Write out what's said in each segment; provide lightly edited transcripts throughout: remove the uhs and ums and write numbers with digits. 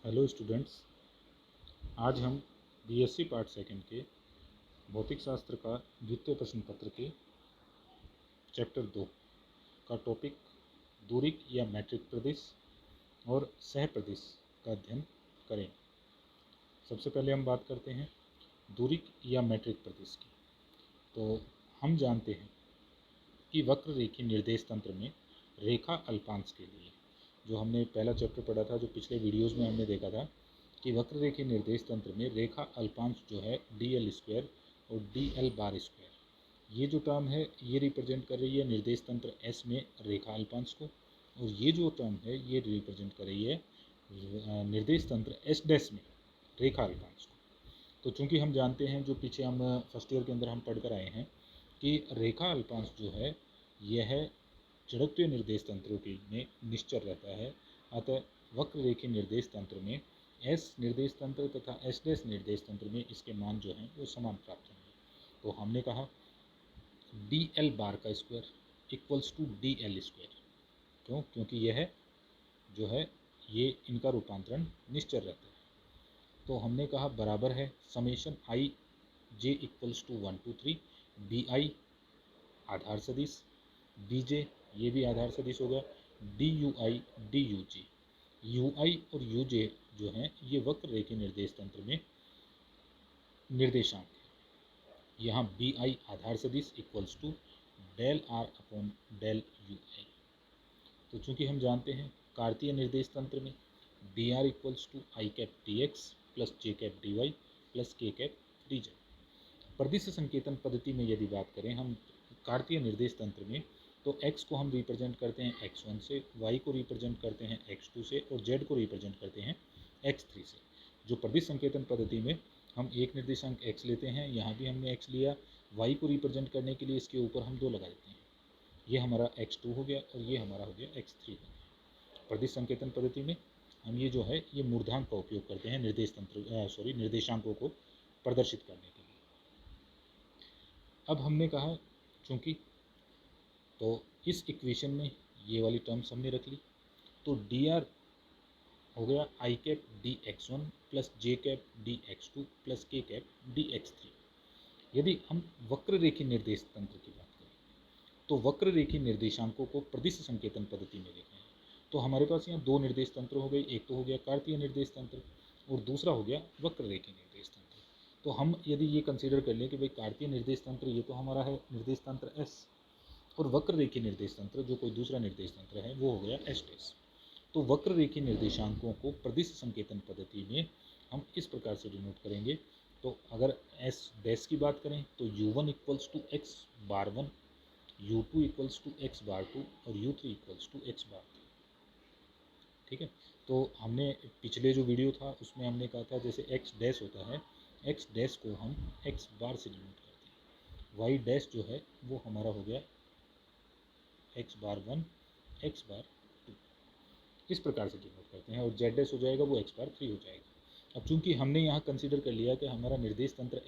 Hello students, आज हम BSc part second के भौतिक शास्त्र का द्वितीय प्रश्न पत्र के चैप्टर 2 का टॉपिक दूरिक या मैट्रिक प्रदेश और सह प्रदेश का अध्ययन करें। सबसे पहले हम बात करते हैं दूरिक या मैट्रिक प्रदेश की। तो हम जानते हैं कि वक्र रेखीय निर्देश तंत्र में रेखा अल्पांश के लिए, जो हमने पहला चैप्टर पढ़ा था, जो पिछले वीडियोज़ में हमने देखा था कि वक्र रेखीय निर्देश तंत्र में रेखा अल्पांश जो है dl स्क्वायर और dl बार स्क्वायर, ये जो टर्म है ये रिप्रेजेंट कर रही है निर्देश तंत्र S में रेखा अल्पांश को, और ये जो टर्म है ये रिप्रेजेंट कर रही है निर्देश तंत्र S डैश में रेखा अल्पांश को। तो चूंकि हम जानते हैं, जो पीछे हम फर्स्ट ईयर के अंदर हम पढ़ कर आए हैं कि रेखा अल्पांश जो है यह जड़त्वीय निर्देश तंत्रों के में निश्चर रहता है, अतः वक्र रेखीय निर्देश तंत्र में S निर्देश तंत्र तथा S डैश निर्देश तंत्र में इसके मान जो हैं वो समान प्राप्त होंगे। तो हमने कहा dl बार का square equals to dl square, क्योंकि यह जो है ये इनका रूपांतरण निश्चर रहता है। तो हमने कहा बराबर है summation i j equals to 1 to 3 bi आधार सदिश, bj ये भी आधार सदिश हो गया, dui dug, ui और uj जो हैं ये वक्र रेखीय निर्देश तंत्र में निर्देशांक है। यहाँ bi आधार सदिश equals to del r upon del ui। तो चूंकि हम जानते हैं कार्तीय निर्देश तंत्र में dr equals to i cap dx plus j cap dy plus k cap dz। प्रदिश संकेतन पद्धति में यदि बात करें हम कार्तीय निर्देश तंत्र में, तो x को हम रिप्रेजेंट करते हैं x1 से, y को रिप्रेजेंट करते हैं x2 से और z को रिप्रेजेंट करते हैं x3 से। जो प्रदिश संकेतन पद्धति में हम एक निर्देशांक x लेते हैं, यहाँ भी हमने x लिया, y को रिप्रेजेंट करने के लिए इसके ऊपर हम 2 लगा देते हैं, ये हमारा x2 हो गया और ये हमारा हो गया x3 हो गया। प्रदिश संकेतन पद्धति में हम ये जो है ये मूर्धांक का उपयोग करते हैं निर्देशांकों को प्रदर्शित करने के लिए। अब हमने कहा चूँकि तो इस इक्वेशन में ये वाली टर्म्स हमने रख ली, तो dr हो गया i cap dx1 plus j cap dx2 plus k cap dx3। यदि हम वक्र रेखीय निर्देश तंत्र की बात करें तो वक्र रेखीय निर्देशांकों को प्रदिश संकेतन पद्धति में देखें तो हमारे पास यहाँ 2 निर्देश तंत्र हो गए, एक तो हो गया कार्तीय निर्देश तंत्र और दूसरा हो गया वक्र रेखीय निर्देश तंत्र। तो हम यदि ये कंसीडर कर लें कि भाई कार्तीय निर्देश तंत्र ये तो हमारा है निर्देश तंत्र S, और वक्र रेखीय निर्देश तंत्र जो कोई दूसरा निर्देश तंत्र है वो हो गया S डैश। तो वक्र रेखीय निर्देशांकों को प्रदिश संकेतन पद्धति में हम इस प्रकार से डिनोट करेंगे। तो अगर S डैश की बात करें तो u1 equals to x bar 1, u2 equals to x bar 2 और u3 इक्वल्स टू x बार 3। ठीक है, तो हमने पिछले जो वीडियो था उसमें हमने कहा था जैसे x डैश होता है, x डैश को हम x बार से डिनोट करते हैं, y डैश जो है वो हमारा हो गया x बार 1 x बार 2, इस प्रकार से डिनोट करते हैं, और z डैश हो जाएगा वो x बार 3 हो जाएगा। अब चूंकि हमने यहाँ कंसीडर कर लिया कि हमारा निर्देश तंत्र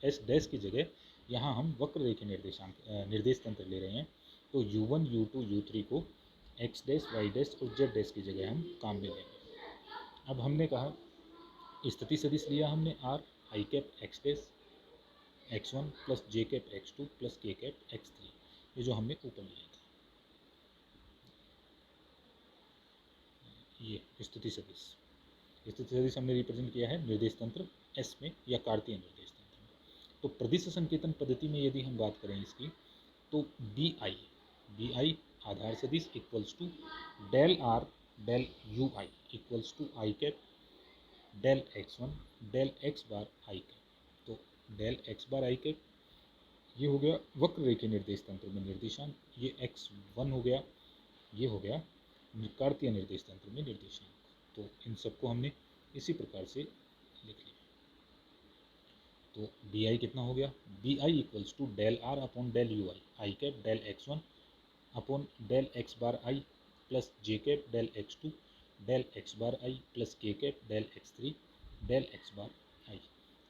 S डैश की जगह यहाँ हम वक्र रेखीय निर्देश तंत्र ले रहे हैं, तो u1 u2 u3 को x डैश y डैश और z डैश की जगह हम काम में लेंगे। अब हमने कहा स्थिति सदिश लिया हमने r i cap x dash x1 plus j cap x2 plus k cap x3, ये जो हमने ऊपर लिया था ये स्थिति सदिश हमने रिप्रेजेंट किया है निर्देश तंत्र S में या कार्तीय निर्देश तंत्र में। तो प्रदिश संकेतन पद्धति में यदि हम बात करें इसकी, तो bi आधार सदिश equals to del r del ui equals to i cap del x1 del x bar i cap. तो del x bar i cap ये हो गया वक्र रेखीय निर्देश तंत्र में निर्देशांक, ये x1 हो गया, ये हो गया कार्तीय निर्देश तंत्र में निर्देशांक। तो इन सबको हमने इसी प्रकार से लिख लिया। तो bi कितना हो गया, bi equals to del r upon del ui i cap del x1 upon del x bar i plus j cap del x2 del x bar i plus k cap del x3 del x bar i।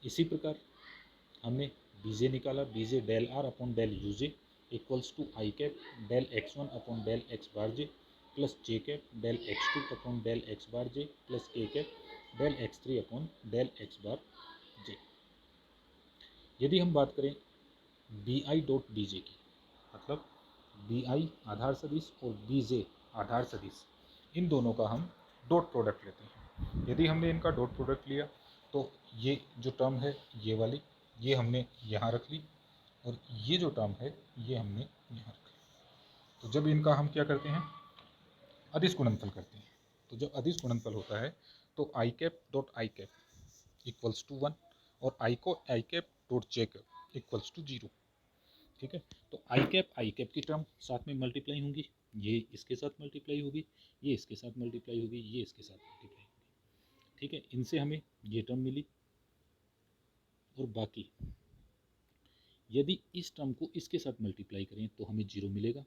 इसी प्रकार हमने bj निकाला, bj del r upon del uj equals to i cap del x1 upon del x bar j plus j cap del x2 upon del x bar j plus k cap del X three upon del x bar J. यदि हम बात करें B आई dot B J की, मतलब B I आधार सदिश और B J आधार सदिश, इन दोनों का हम डॉट प्रोडक्ट लेते हैं। यदि हमने इनका डॉट प्रोडक्ट लिया तो ये जो टर्म है ये वाली, ये हमने यहाँ रख ली, और ये जो टर्म है ये हमने यहाँ रख ली। तो जब इनका हम क्या करते हैं, अदिश गुणनफल करते हैं, तो जब अदिश गुणनफल होता है तो I cap dot I cap equals to 1 और I cap dot J cap equals to 0। ठीक है, तो आई कैप की टर्म साथ में मल्टीप्लाई होंगी, ये इसके साथ मल्टीप्लाई होगी, ये इसके साथ मल्टीप्लाई होगी, ये इसके साथ मल्टीप्लाई होगी। ठीक है, इनसे हमें ये टर्म मिली, और बाकी यदि इस टर्म को इसके साथ मल्टीप्लाई करें तो हमें 0 मिलेगा,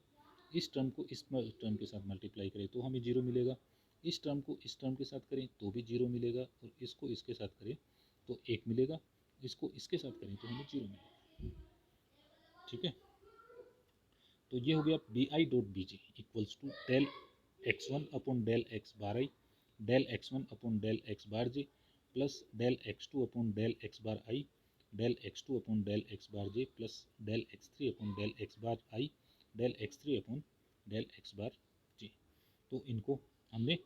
इस टर्म को इस टर्म के साथ मल्टीप्लाई करें तो हमें 0 मिलेगा, इस टर्म को इस टर्म के साथ करें तो भी 0 मिलेगा, और इसको इसके साथ करें तो 1 मिलेगा, इसको इसके साथ करें तो हमें 0 मिलेगा। ठीक है, तो ये हो गया B I dot B J equals to del X one upon del x bar I, del X one upon del x bar J, plus del X two upon del x bar I, del X two upon del x bar J, plus del X three upon del x bar I, del X three upon del x bar जे। तो इनको हमने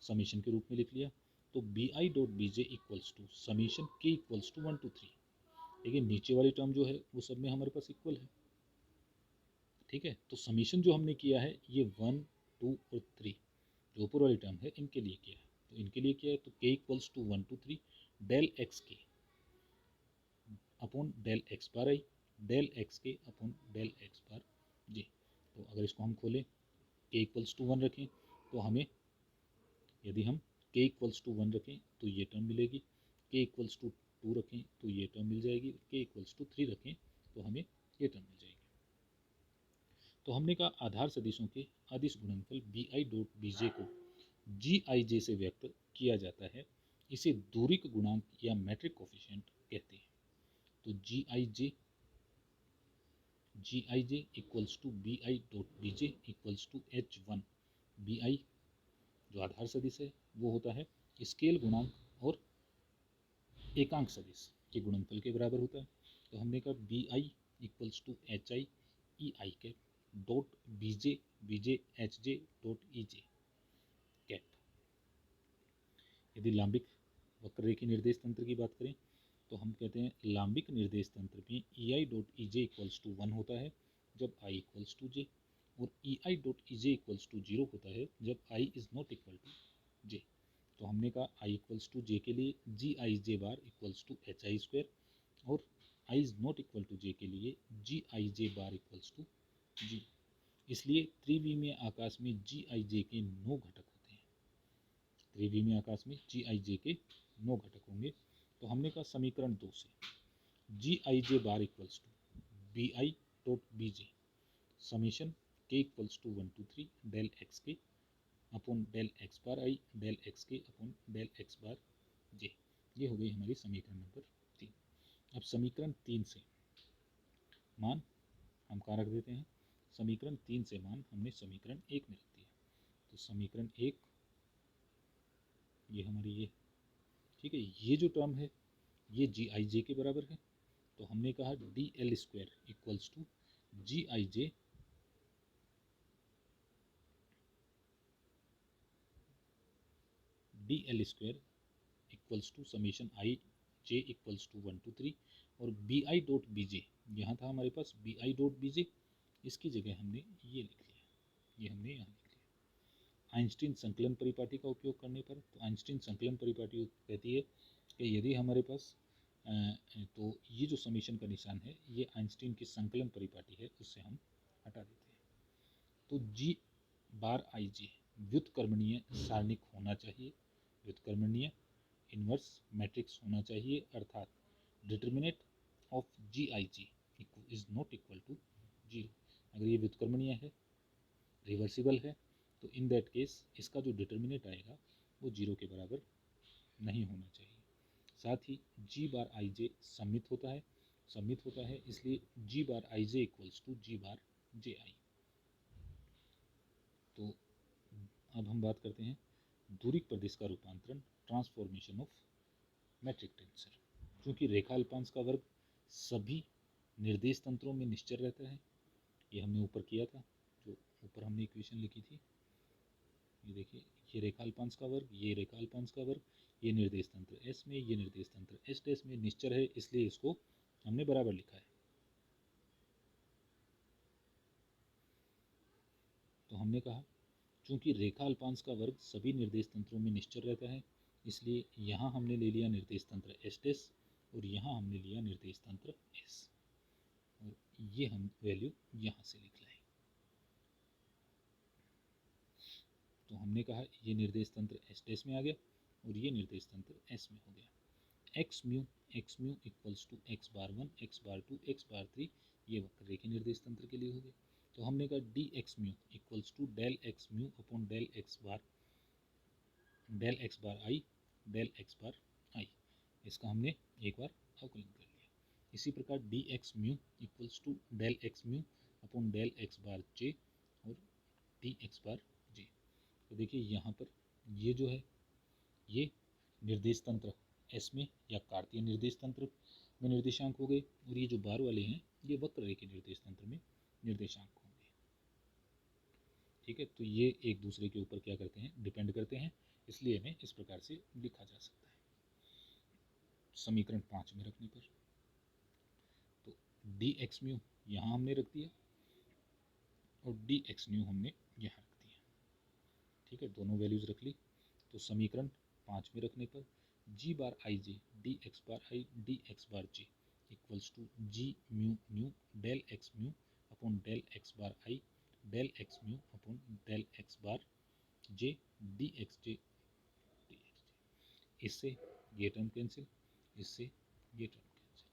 summation के रूप में लिख लिया। तो b I dot B J equals to summation के इक्वल्स टू 1 to 3। लेकिन नीचे वाली टर्म जो है वो सब में हमारे पास इक्वल है। ठीक है, तो समीशन जो हमने किया है ये 1, 2 और 3 जो ऊपर वाली टर्म है इनके लिए किया है। तो इनके लिए किया है तो k equals to 1 to 3 del x के अपॉन डेल एक्स बार आई, डेल एक्स के अपॉन डेल एक्स बार जे। तो अगर इसको हम खोलें k इक्वल्स टू 1 रखें तो हमें, यदि हम k इक्वल्स टू 1 रखें तो ये टर्म मिलेगी, k इक्वल्स टू 2 रखें तो ये टर्म मिल जाएगी, k इक्वल्स टू 3 रखें तो हमें ये टर्म मिल जाएगी। तो हमने कहा आधार सदिशों के अदिश गुणनफल बी आई डॉट बी जे को जी आई जे से व्यक्त किया जाता है, इसे दूरिक गुणांक या मैट्रिक कोफिशिएंट कहते हैं। तो G I J equals to B I dot B J equals to H one. B I जो आधार सदिश है वो होता है स्केल गुणांक और एकांक सदिश के गुणनफल के बराबर होता है। तो हमने कहा b i equals to H i e i cap dot B j h j dot E j cap. यदि लांबिक वक्ररेखी निर्देश तंत्र की बात करें तो हम कहते हैं लांबिक निर्देश तंत्र में E I dot E J equals to 1 होता है जब आई इक्वल्स टू जे, और E I dot E J equals to 0 होता है जब I is not equal to J. तो हमने कहा आई इक्वल्स टू जे के लिए G I J bar equals to H I square, और I is not equal to J के लिए G I J bar equals to जी। इसलिए त्रिविमीय आकाश में जी आई जे के 9 घटक होते हैं। त्रिविमीय आकाश में जी आई जे के 9 घटक होंगे। तो हमने कहा समीकरण 2 से G I J bar equals to B I dot B J summation के equals to 1 to 3 del x के अपॉन डेल एक्स बार आई, डेल एक्स के upon del x bar J. ये हो गई हमारी समीकरण नंबर 3। अब समीकरण 3 से मान हम कहाँ रख देते हैं, समीकरण 3 से मान हमने समीकरण 1 में रख दिया। तो समीकरण 1 ये हमारी ये, ठीक है, ये जो टर्म है ये जी आई जे के बराबर है। तो हमने कहा D L square equals to G I J D L square equals to summation I J equals to 1 to 3, और बी आई डॉट बी जे यहाँ था हमारे पास बी आई डॉट बी जे, इसकी जगह हमने ये लिख लिया, ये हमने यहाँ लिख लिया आइंस्टीन संकलन परिपाटी का उपयोग करने पर। तो आइंस्टीन संकलन परिपाटी कहती है कि यदि हमारे पास तो ये जो समीशन का निशान है ये आइंस्टीन की संकलन परिपाटी है, उससे हम हटा देते हैं। तो जी बार आई जे व्युत्क्रमणीय सारणिक होना चाहिए, व्युत्क्रमणीय इन्वर्स मैट्रिक्स होना चाहिए, अर्थात determinant of g i g is not equal to 0। अगर ये व्युत्क्रमणीय है, रिवर्सिबल है, तो इन दैट केस इसका जो डिटर्मिनेट आएगा वो 0 के बराबर नहीं होना चाहिए। साथ ही जी बार आई जे सम्मित होता है, इसलिए जी bar I J equals to जी बार जे आई। तो अब हम बात करते हैं दूरिक प्रदेश का रूपांतरण, ट्रांसफॉर्मेशन ऑफ मैट्रिक टेंसर। क्योंकि रेखा अल्पांश का वर्ग सभी निर्देश तंत्रों में निश्चल रहता है, ये हमने ऊपर किया था, जो ऊपर हमने इक्वेशन लिखी थी। ये देखिए, ये रेखा अल्पांश का वर्ग, ये रेखा अल्पांश का वर्ग, ये निर्देश तंत्र एस में, ये निर्देश तंत्र एस डैश में निश्चल है, इसलिए इसको हमने बराबर लिखा है। तो हमने कहा चूंकि रेखा अल्पांश का वर्ग सभी निर्देश तंत्रों में निश्चल रहता है, इसलिए यहाँ हमने ले लिया निर्देश तंत्र एस डैश और यहाँ हमने लिया निर्देश तंत्र एस, और ये हम वैल्यू यहाँ से लिख लाए। तो हमने कहा ये निर्देश तंत्र एस डैश में आ गया और ये निर्देश तंत्र एस में हो गया। X mu equals to X bar 1, X bar 2, X bar 3, ये वक्ररेखीय निर्देश तंत्र के लिए हो गया। तो हमने कहा D X mu equals to del x mu upon del x bar I del x bar I, इसका हमने एक बार अवकलन कर लिया। इसी प्रकार D X mu equals to del x mu upon del x bar J और डी एक्स बार जे। तो देखिए यहाँ पर ये जो है ये निर्देश तंत्र एस में या कार्तीय निर्देश तंत्र में निर्देशांक हो गए, और ये जो बार वाले हैं ये वक्ररेखीय निर्देश तंत्र में निर्देशांक होंगे। ठीक है, तो ये एक दूसरे के ऊपर क्या करते हैं, डिपेंड करते हैं, इसलिए इन्हें इस प्रकार से लिखा जा सकता है समीकरण 5 में रखने पर। तो डी एक्स म्यू यहाँ हमने रख दिया और डी एक्स म्यू हमने यहाँ रख दिया। ठीक है, दोनों वैल्यूज रख ली। तो समीकरण 5 में रखने पर G bar I J d x bar I d x bar J equals to G mu mu del x mu upon del x bar I del x mu upon del x bar J d x J d x J. इससे ये term cancel, इससे ये term cancel.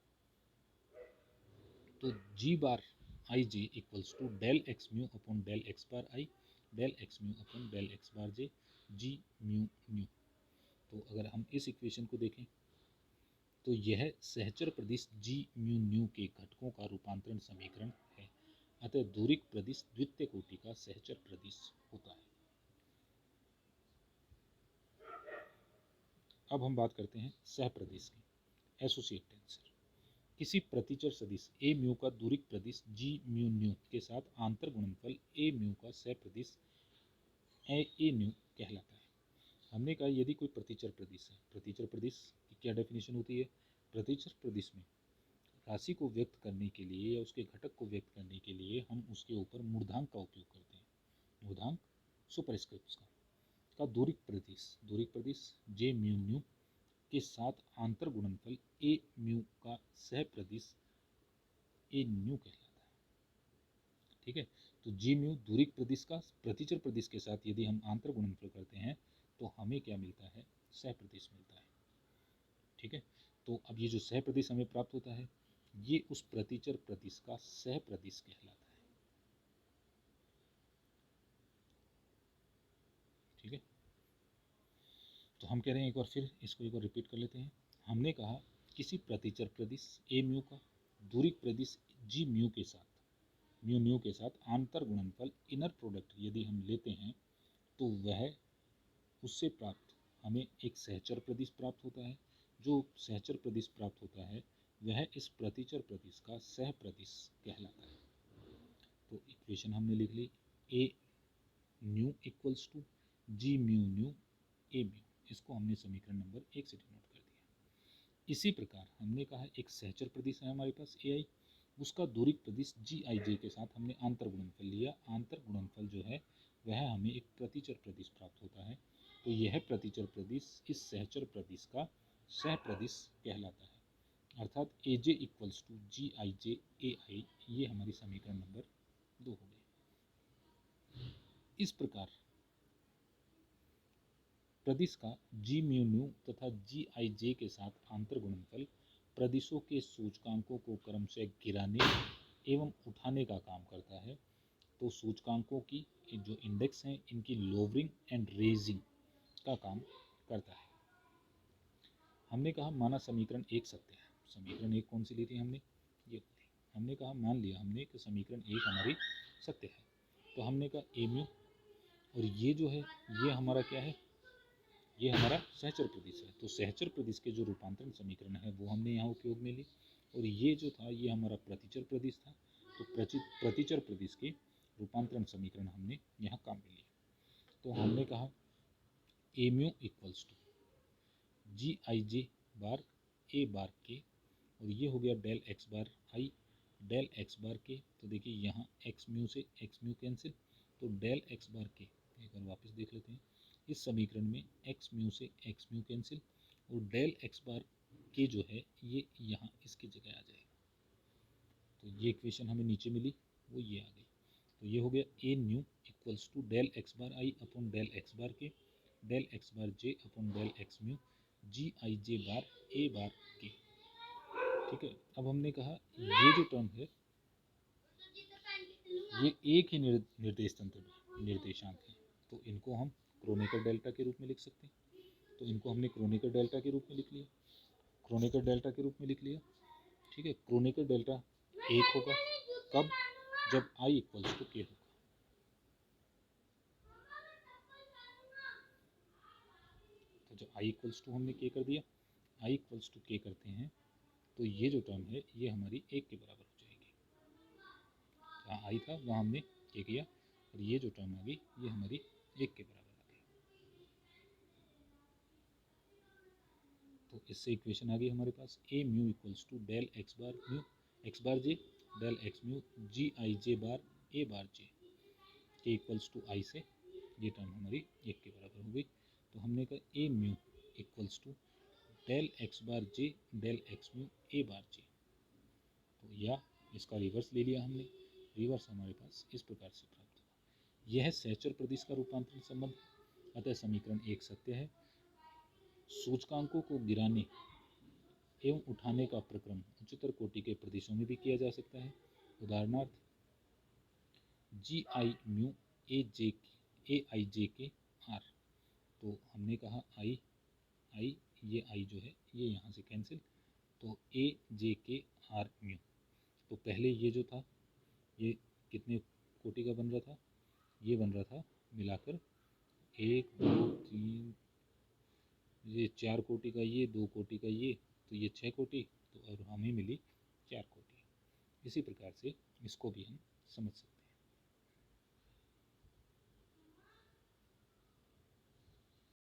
तो G bar I J equals to del x mu upon del x bar I del x mu upon del x bar J ji mu mu. तो अगर हम इस equation को देखें तो यह सहचर प्रदिश जी म्यू न्यू के घटकों का रूपांतरण समीकरण है, अतः दूरिक प्रदिश द्वितीय कोटि का सहचर प्रदिश होता है। अब हम बात करते हैं सह प्रदिश की, एसोसिएट टेंसर। किसी प्रतिचर सदिश ए म्यू का दूरिक प्रदिश जी म्यू न्यू के साथ आंतर गुणनफल ए म्यू का सह प्रदिश ए न्यू कहलाता है। हमने कहा यदि कोई प्रतिचर प्रदिश है, प्रतिचर प्रदिश की क्या डेफिनेशन होती है, प्रतिचर प्रदिश में राशि को व्यक्त करने के लिए या उसके घटक को व्यक्त करने के लिए हम उसके ऊपर मूर्धांक का उपयोग करते हैं, मूर्धांक सुपरस्क्रिप्ट का दूरिक प्रदिश जे म्यू न्यू के साथ आंतर गुणनफल ए म्यू का सह प्रदिश ए न्यू कहलाता है। ठीक है, तो जी म्यू दूरिक प्रदिश का प्रतिचर प्रदिश के साथ यदि हम आंतर गुणनफल करते हैं तो हमें क्या मिलता है, सह प्रदिश मिलता है। ठीक है, तो अब ये जो सह प्रदिश हमें प्राप्त होता है ये उस प्रतिचर प्रदिश का सह प्रदिश कहलाता है। ठीक है, तो हम कह रहे हैं एक बार फिर इसको एक बार रिपीट कर लेते हैं। हमने कहा किसी प्रतिचर प्रदिश ए म्यू का दूरिक प्रदिश जी म्यू के साथ म्यू न्यू के साथ आंतर गुणनफल इनर प्रोडक्ट यदि हम लेते हैं तो वह उससे प्राप्त हमें एक सहचर प्रदिश प्राप्त होता है। जो सहचर प्रदिश प्राप्त होता है वह इस प्रतिचर प्रदिश का सह प्रदिश कहलाता है। तो इक्वेशन हमने लिख ली, A nu equals to G mu nu A mu, इसको हमने समीकरण नंबर 1 से डिनोट कर दिया। इसी प्रकार हमने कहा एक सहचर प्रदिश है हमारे पास ए आई, उसका दूरिक प्रदिश जी आई जे के साथ हमने आंतर गुणनफल लिया। आंतर गुणनफल जो है वह हमें एक प्रतिचर प्रदिश प्राप्त होता है। तो यह प्रतिचर प्रदिश इस सहचर प्रदिश का सह प्रदिश कहलाता है, अर्थात ए जे इक्वल्स टू जी आई जे ए आई, ये हमारी समीकरण नंबर 2 हो गई। इस प्रकार प्रदिश का जी म्यू न्यू तथा जी आई जे के साथ आंतर गुणनफल प्रदिशों के सूचकांकों को क्रमशः गिराने एवं उठाने का काम करता है। तो सूचकांकों की जो इंडेक्स हैं इनकी लोवरिंग एंड रेजिंग का काम करता है। हमने कहा माना समीकरण 1 सत्य है। समीकरण 1 कौन सी ली थी हमने, ये हमने कहा मान लिया हमने कि समीकरण 1 हमारी सत्य है। तो हमने कहा ए म्यू और ये जो है ये हमारा क्या है, ये हमारा सहचर प्रदिश है। तो सहचर प्रदिश के जो रूपांतरण समीकरण है वो हमने यहाँ उपयोग में ली। और ये जो था ये हमारा प्रतिचर प्रदिश था। तो प्रतिचर प्रदिश के रूपांतरण समीकरण हमने यहाँ काम में लिए। तो हमने कहा A mu equals to G I J bar A bar के, और ये हो गया डेल एक्स बार आई डेल एक्स बार के। तो देखिए यहाँ एक्स म्यू से एक्स म्यू कैंसिल, तो डेल एक्स बार के एक बार वापस देख लेते हैं। इस समीकरण में एक्स म्यू से एक्स म्यू कैंसिल, और डेल एक्स बार के जो है ये यहाँ इसकी जगह आ जाएगा। तो ये इक्वेशन हमें नीचे मिली वो ये आ गई। तो ये हो गया A nu equals to del x bar I upon del x bar K del x bar J upon del x mu G I J bar A bar K. ठीक है, अब हमने कहा ये जो टर्म है ये एक ही निर्देश तंत्र निर्देशांक है, तो इनको हम क्रोनेकर डेल्टा के रूप में लिख सकते हैं। तो इनको हमने क्रोनेकर डेल्टा के रूप में लिख लिया, क्रोनेकर डेल्टा के रूप में लिख लिया। ठीक है, क्रोनेकर डेल्टा एक होगा कब, जब आई इक्वल्स टू के होगा। तो जब आई इक्वल्स टू हमने के कर दिया, आई इक्वल्स टू के करते हैं तो ये जो टर्म है ये हमारी एक के बराबर हो जाएगी। जहाँ आई था वहाँ हमने के किया, और ये जो टर्म आ गई ये हमारी एक के बराबर आ गई। तो इससे इक्वेशन आ गई हमारे पास A mu equals to del x bar mu x bar J del x mu G I J bar A bar J K equals to आई से ये टर्म हमारी एक के बराबर हो गई। तो हमने कहा A mu equals to del x bar J del x mu A bar जे। तो या इसका रिवर्स ले लिया हमने, रिवर्स हमारे पास इस प्रकार से प्राप्त हुआ। यह सहचर प्रदिश का रूपांतरण संबंध। अतः समीकरण एक सत्य है। सूचकांकों को गिराने एवं उठाने का प्रक्रम उच्चतर कोटि के प्रदेशों में भी किया जा सकता है। उदाहरणार्थ जी आई म्यू ए आई जे के आर। तो हमने कहा आई आई ये आई जो है ये यहाँ से कैंसिल, तो ए जे के आर म्यू। तो पहले ये जो था ये कितने कोटि का बन रहा था, ये बन रहा था मिलाकर 1 2 3 ये 4 कोटि का, ये 2 कोटि का, ये तो ये 6 कोटि, तो और हमें मिली 4 कोटि। इसी प्रकार से इसको भी हम समझ सकते हैं।